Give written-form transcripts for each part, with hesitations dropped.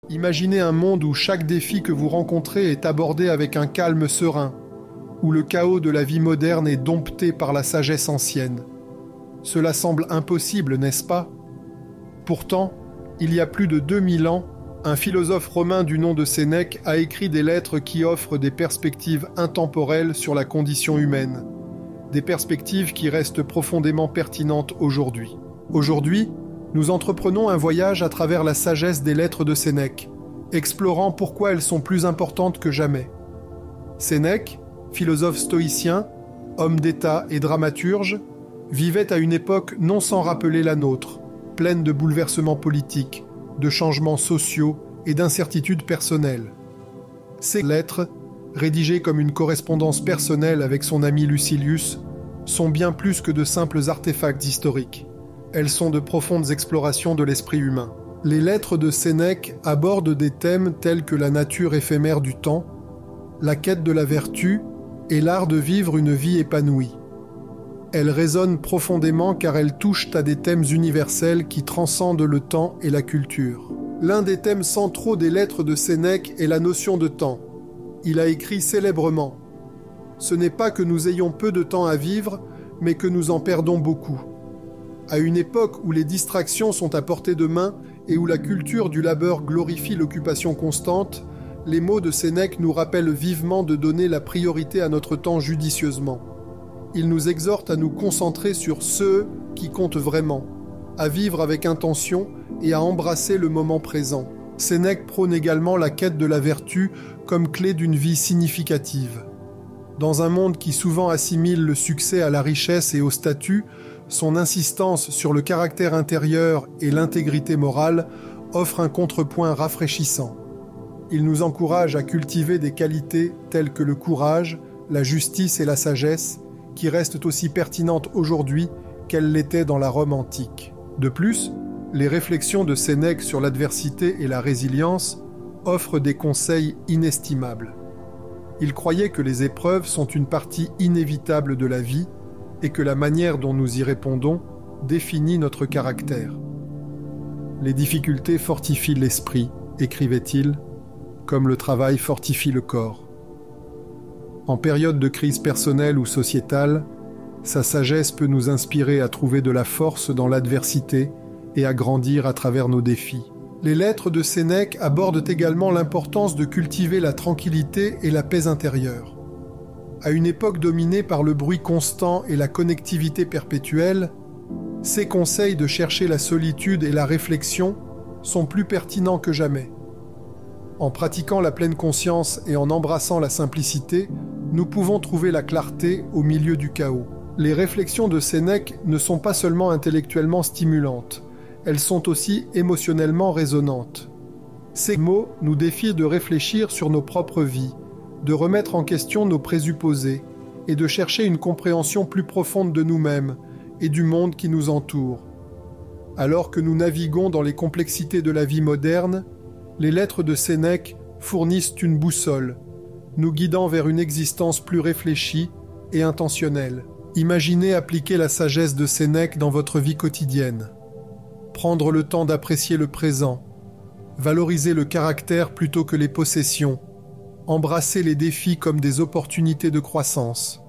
Imaginez un monde où chaque défi que vous rencontrez est abordé avec un calme serein, où le chaos de la vie moderne est dompté par la sagesse ancienne. Cela semble impossible, n'est-ce pas? Pourtant, il y a plus de 2000 ans, un philosophe romain du nom de Sénèque a écrit des lettres qui offrent des perspectives intemporelles sur la condition humaine, des perspectives qui restent profondément pertinentes aujourd'hui. Aujourd'hui, nous entreprenons un voyage à travers la sagesse des lettres de Sénèque, explorant pourquoi elles sont plus importantes que jamais. Sénèque, philosophe stoïcien, homme d'État et dramaturge, vivait à une époque non sans rappeler la nôtre, pleine de bouleversements politiques, de changements sociaux et d'incertitudes personnelles. Ces lettres, rédigées comme une correspondance personnelle avec son ami Lucilius, sont bien plus que de simples artefacts historiques. Elles sont de profondes explorations de l'esprit humain. Les lettres de Sénèque abordent des thèmes tels que la nature éphémère du temps, la quête de la vertu et l'art de vivre une vie épanouie. Elles résonnent profondément car elles touchent à des thèmes universels qui transcendent le temps et la culture. L'un des thèmes centraux des lettres de Sénèque est la notion de temps. Il a écrit célèbrement : « Ce n'est pas que nous ayons peu de temps à vivre, mais que nous en perdons beaucoup. » À une époque où les distractions sont à portée de main et où la culture du labeur glorifie l'occupation constante, les mots de Sénèque nous rappellent vivement de donner la priorité à notre temps judicieusement. Il nous exhorte à nous concentrer sur ceux qui comptent vraiment, à vivre avec intention et à embrasser le moment présent. Sénèque prône également la quête de la vertu comme clé d'une vie significative. Dans un monde qui souvent assimile le succès à la richesse et au statut, son insistance sur le caractère intérieur et l'intégrité morale offre un contrepoint rafraîchissant. Il nous encourage à cultiver des qualités telles que le courage, la justice et la sagesse, qui restent aussi pertinentes aujourd'hui qu'elles l'étaient dans la Rome antique. De plus, les réflexions de Sénèque sur l'adversité et la résilience offrent des conseils inestimables. Il croyait que les épreuves sont une partie inévitable de la vie et que la manière dont nous y répondons définit notre caractère. Les difficultés fortifient l'esprit, écrivait-il, comme le travail fortifie le corps. En période de crise personnelle ou sociétale, sa sagesse peut nous inspirer à trouver de la force dans l'adversité et à grandir à travers nos défis. Les lettres de Sénèque abordent également l'importance de cultiver la tranquillité et la paix intérieure. À une époque dominée par le bruit constant et la connectivité perpétuelle, ces conseils de chercher la solitude et la réflexion sont plus pertinents que jamais. En pratiquant la pleine conscience et en embrassant la simplicité, nous pouvons trouver la clarté au milieu du chaos. Les réflexions de Sénèque ne sont pas seulement intellectuellement stimulantes, elles sont aussi émotionnellement résonantes. Ces mots nous défient de réfléchir sur nos propres vies, de remettre en question nos présupposés et de chercher une compréhension plus profonde de nous-mêmes et du monde qui nous entoure. Alors que nous naviguons dans les complexités de la vie moderne, les lettres de Sénèque fournissent une boussole, nous guidant vers une existence plus réfléchie et intentionnelle. Imaginez appliquer la sagesse de Sénèque dans votre vie quotidienne. Prendre le temps d'apprécier le présent, valoriser le caractère plutôt que les possessions, embrasser les défis comme des opportunités de croissance.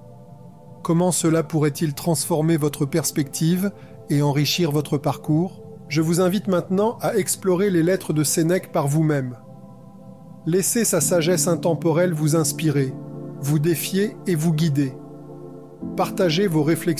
Comment cela pourrait-il transformer votre perspective et enrichir votre parcours? Je vous invite maintenant à explorer les lettres de Sénèque par vous-même. Laissez sa sagesse intemporelle vous inspirer, vous défier et vous guider. Partagez vos réflexions